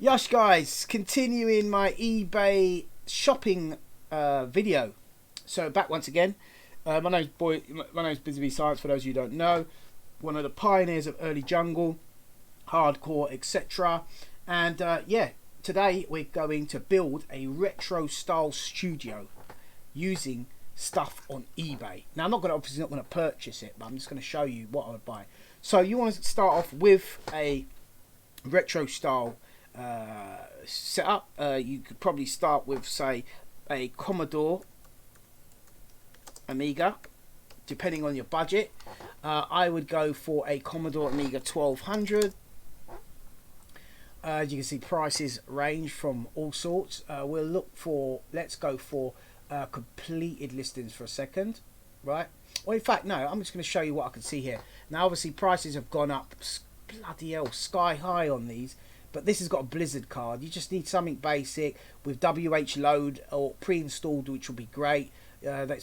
Yes guys, continuing my eBay shopping video. So back once again. My name's Busy Science, for those of you who don't know. One of the pioneers of early jungle, hardcore, etc. And yeah, today we're going to build a retro style studio using stuff on eBay. Now I'm obviously not going to purchase it, but I'm just going to show you what I would buy. So you want to start off with a retro style setup. You could probably start with, say, a Commodore Amiga, depending on your budget. I would go for a Commodore Amiga 1200. As you can see, prices range from all sorts. Let's go for completed listings for a second, right? Well, in fact, no, I'm just going to show you what I can see here. Now, obviously, prices have gone up, bloody hell, sky high on these. But this has got a Blizzard card. You just need something basic with WH load or pre-installed, which will be great.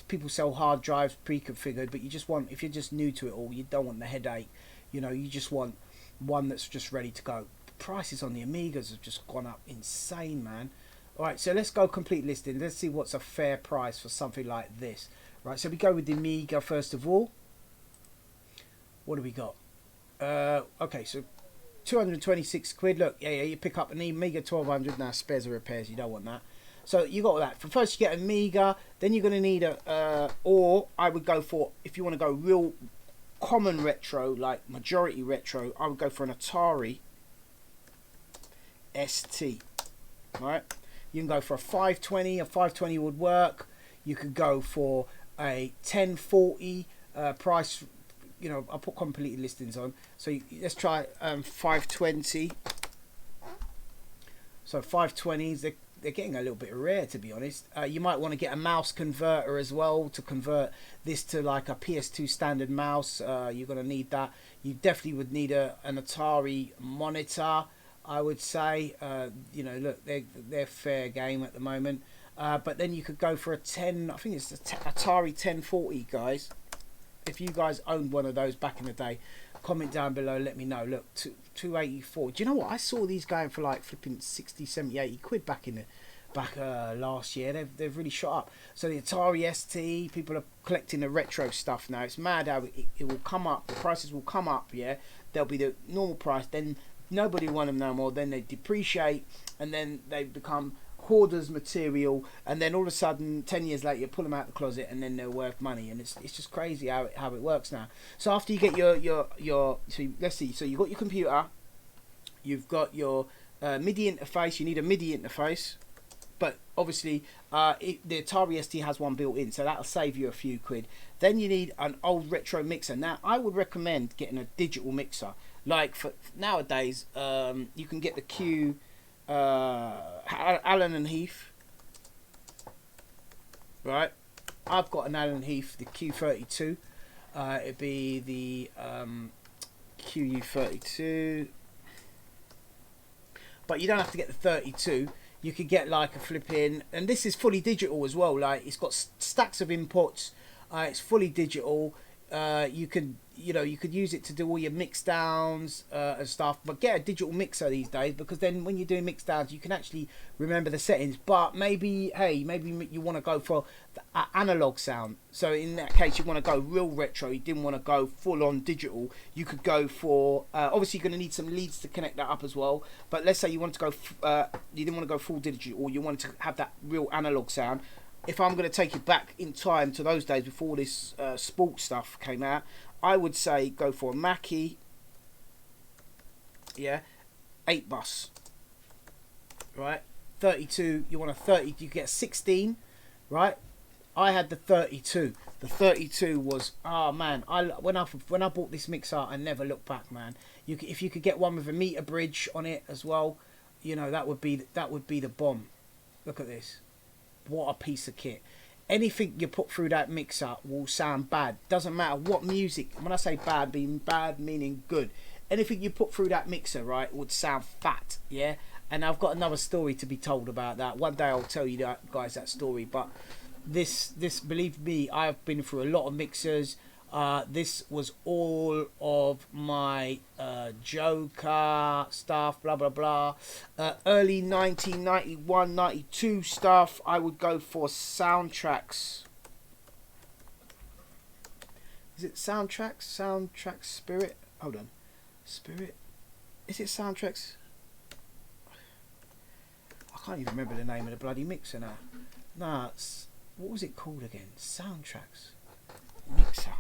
People sell hard drives pre-configured, but you just want, if you're just new to it all, you don't want the headache. You know, you just want one that's just ready to go. The prices on the Amigas have just gone up insane, man. All right, so let's go complete listing. Let's see what's a fair price for something like this. Right, so we go with the Amiga first of all. What do we got? Okay, so 226 quid. Look, yeah, you pick up an Amiga 1200. Now spares and repairs, you don't want that. So you got that. For first, you get Amiga. Then you're going to need or I would go for, if you want to go real common retro, like majority retro, I would go for an Atari ST. Right? You can go for a 520. A 520 would work. You could go for a 1040 price. You know, I'll put completed listings on. So let's try 520. So 520s, they're getting a little bit rare, to be honest. You might want to get a mouse converter as well to convert this to like a PS2 standard mouse. You're going to need that. You definitely would need an Atari monitor, I would say. You know, look, they're fair game at the moment. But then you could go for a 10, I think it's the Atari 1040, guys. If you guys owned one of those back in the day, comment down below, let me know. Look, 284. Do you know what? I saw these going for like flipping 60, 70, 80 quid back last year. They've really shot up. So the Atari ST, people are collecting the retro stuff now. It's mad how it will come up. The prices will come up, yeah. They'll be the normal price. Then nobody want them no more. Then they depreciate, and then they become hoarders material, and then all of a sudden 10 years later you pull them out of the closet and then they're worth money, and it's just crazy how it works now. So after you get your so let's see, so you've got your computer, you've got your MIDI interface. You need a MIDI interface, but obviously the Atari ST has one built in, so that'll save you a few quid. Then you need an old retro mixer. Now I would recommend getting a digital mixer, like for nowadays. You can get the Q Allen and Heath, right? I've got an Allen Heath, the Q32. It'd be the QU32, but you don't have to get the 32. You could get like a flipping, and this is fully digital as well. Like, it's got stacks of inputs. It's fully digital. You could use it to do all your mix downs and stuff, but get a digital mixer these days, because then when you're doing mix downs you can actually remember the settings. But maybe you want to go for the analog sound, so in that case you want to go real retro, you didn't want to go full on digital. You could go for obviously you're going to need some leads to connect that up as well, but let's say you want to go you didn't want to go full digital, or you want to have that real analog sound. If I'm going to take you back in time to those days before this sports stuff came out, I would say go for a Mackie, yeah, 8 bus, right? 32, you want a 30, you get 16, right? I had the 32. The 32 was, oh man, when I bought this mixer, I never looked back, man. If you could get one with a meter bridge on it as well, you know, that would be the bomb. Look at this. What a piece of kit. Anything you put through that mixer will sound bad. Doesn't matter what music. When I say bad, meaning good. Anything you put through that mixer, right, would sound fat, yeah? And I've got another story to be told about that. One day I'll tell you that, guys, that story. But this, believe me, I've been through a lot of mixers. This was all of my Joker stuff, blah blah blah. Early 1991, 92 stuff. I would go for soundtracks. Is it soundtracks? Soundtrack Spirit? Hold on. Spirit? Is it soundtracks? I can't even remember the name of the bloody mixer now. Nah, what was it called again? Soundtracks mixer.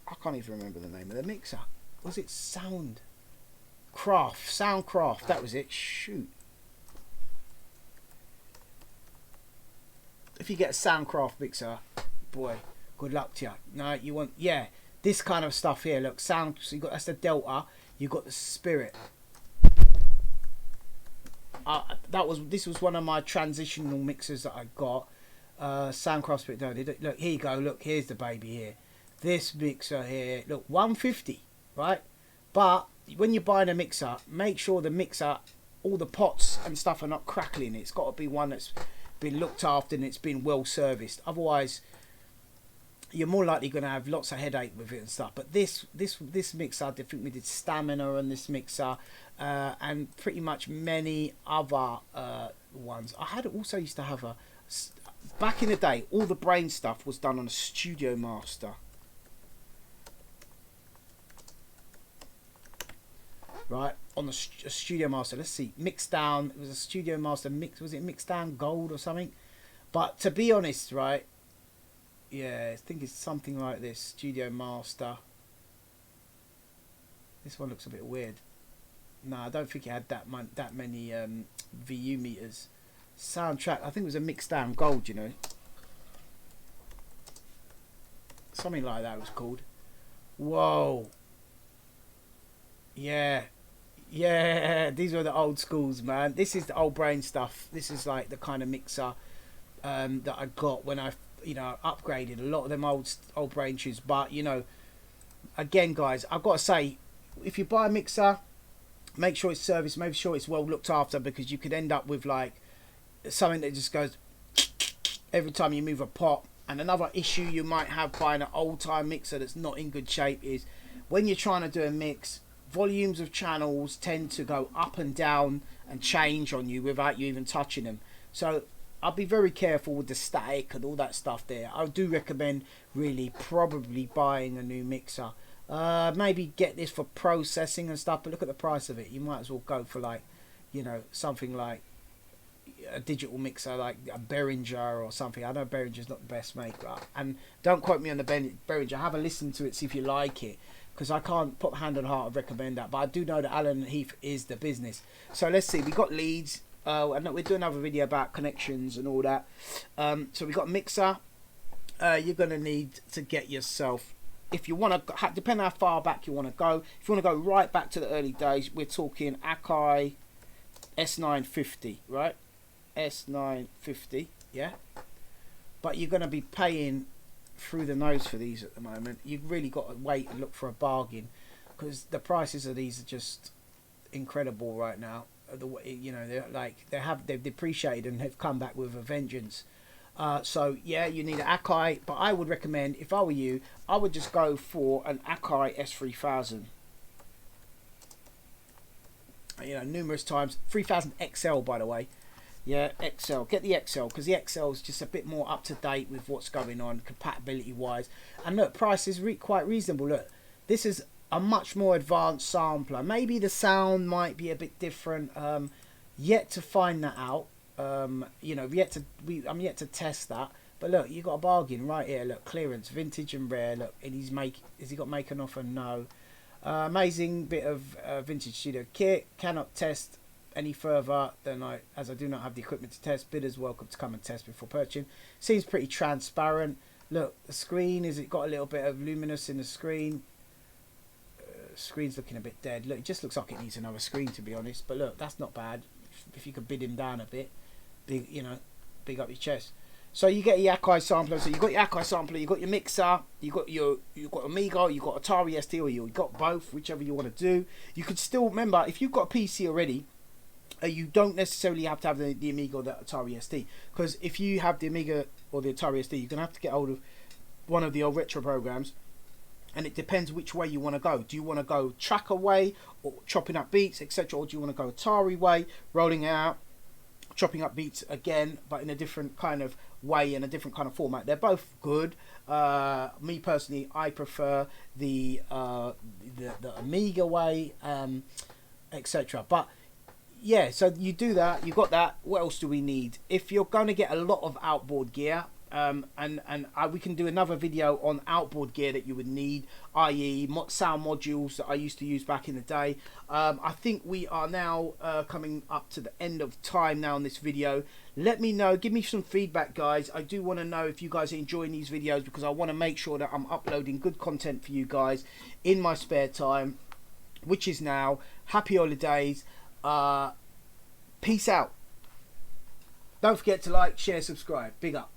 I can't even remember the name of the mixer. Was it Soundcraft? Soundcraft, that was it. Shoot. If you get a Soundcraft mixer, boy, good luck to you. No, you want, yeah, this kind of stuff here. Look, sound. So you got, that's the Delta. You got the Spirit. This was one of my transitional mixers that I got. Soundcraft Spirit. No, look, here you go. Look, here's the baby here. This mixer here. Look, 150, right? But when you're buying a mixer, make sure the mixer, all the pots and stuff are not crackling. It's got to be one that's been looked after and it's been well serviced. Otherwise, you're more likely going to have lots of headache with it and stuff. But this mixer, I think we did Stamina on this mixer, and pretty much many other ones. I had also used to have back in the day, all the brain stuff was done on a Studio Master. Right, on the Studio Master. Let's see, Mixdown. It was a Studio Master mix. Was it Mixdown Gold or something? But to be honest, right, yeah, I think it's something like this. Studio Master. This one looks a bit weird. No, I don't think it had that many VU meters. Soundtrack. I think it was a Mixdown Gold. You know, something like that it was called. Whoa. Yeah. Yeah, these were the old schools, man. This is the old brain stuff. This is like the kind of mixer that I got when I, upgraded a lot of them old brain tunes. But again, guys, I've got to say, if you buy a mixer, make sure it's serviced, make sure it's well looked after, because you could end up with like something that just goes every time you move a pot. And another issue you might have buying an old time mixer that's not in good shape is when you're trying to do a mix, volumes of channels tend to go up and down and change on you without you even touching them. So I'll be very careful with the static and all that stuff there. I do recommend really probably buying a new mixer. Maybe get this for processing and stuff, but look at the price of it. You might as well go for like, something like a digital mixer like a Behringer or something. I know Behringer's not the best maker, and don't quote me on the Behringer. Have a listen to it, see if you like it, because I can't put hand on heart and recommend that, but I do know that Alan Heath is the business. So let's see, we got leads, and we're doing another video about connections and all that. So we got a mixer. You're going to need to get yourself, if you want to, depending how far back you want to go, if you want to go right back to the early days, we're talking Akai S950, right? S950, yeah? But you're going to be paying through the nose for these at the moment. You've really got to wait and look for a bargain, because the prices of these are just incredible right now. They've depreciated and have come back with a vengeance. So yeah, you need an Akai, but I would recommend, if I were you, I would just go for an Akai S3000. Numerous times. 3000 XL, by the way. Yeah, XL. Get the XL, because the XL is just a bit more up to date with what's going on compatibility wise. And look, price is quite reasonable. Look, this is a much more advanced sampler. Maybe the sound might be a bit different. Yet to find that out. I'm yet to test that. But look, you got a bargain right here. Look, clearance, vintage and rare. Look, and has he got make an offer? No. Amazing bit of vintage studio kit. Cannot test any further than as I do not have the equipment to test. Bidders welcome to come and test before purchasing. Seems pretty transparent. Look, the screen, is it got a little bit of luminous in the screen? Screen's looking a bit dead. Look, it just looks like it needs another screen, to be honest. But look, that's not bad. If you could bid him down a bit, big up your chest. So you get your Akai sampler. So you got your Akai sampler, you got your mixer, you got Amiga, you got Atari ST, or you got both, whichever you want to do. You could still remember, if you've got a PC already, you don't necessarily have to have the Amiga or the Atari ST, because if you have the Amiga or the Atari SD, you're going to have to get hold of one of the old retro programs. And it depends which way you want to go. Do you want to go tracker way, or chopping up beats, etc., or do you want to go Atari way, rolling out, chopping up beats again, but in a different kind of way, in a different kind of format? They're both good. Me personally, I prefer the Amiga way, etc. But yeah, so you do that. You got that. What else do we need? If you're going to get a lot of outboard gear, we can do another video on outboard gear that you would need, i.e. sound modules that I used to use back in the day. I think we are now coming up to the end of time now in this video. Let me know, give me some feedback, guys. I do want to know if you guys are enjoying these videos, because I want to make sure that I'm uploading good content for you guys in my spare time, which is now. Happy holidays. Peace out. Don't forget to like, share, subscribe. Big up.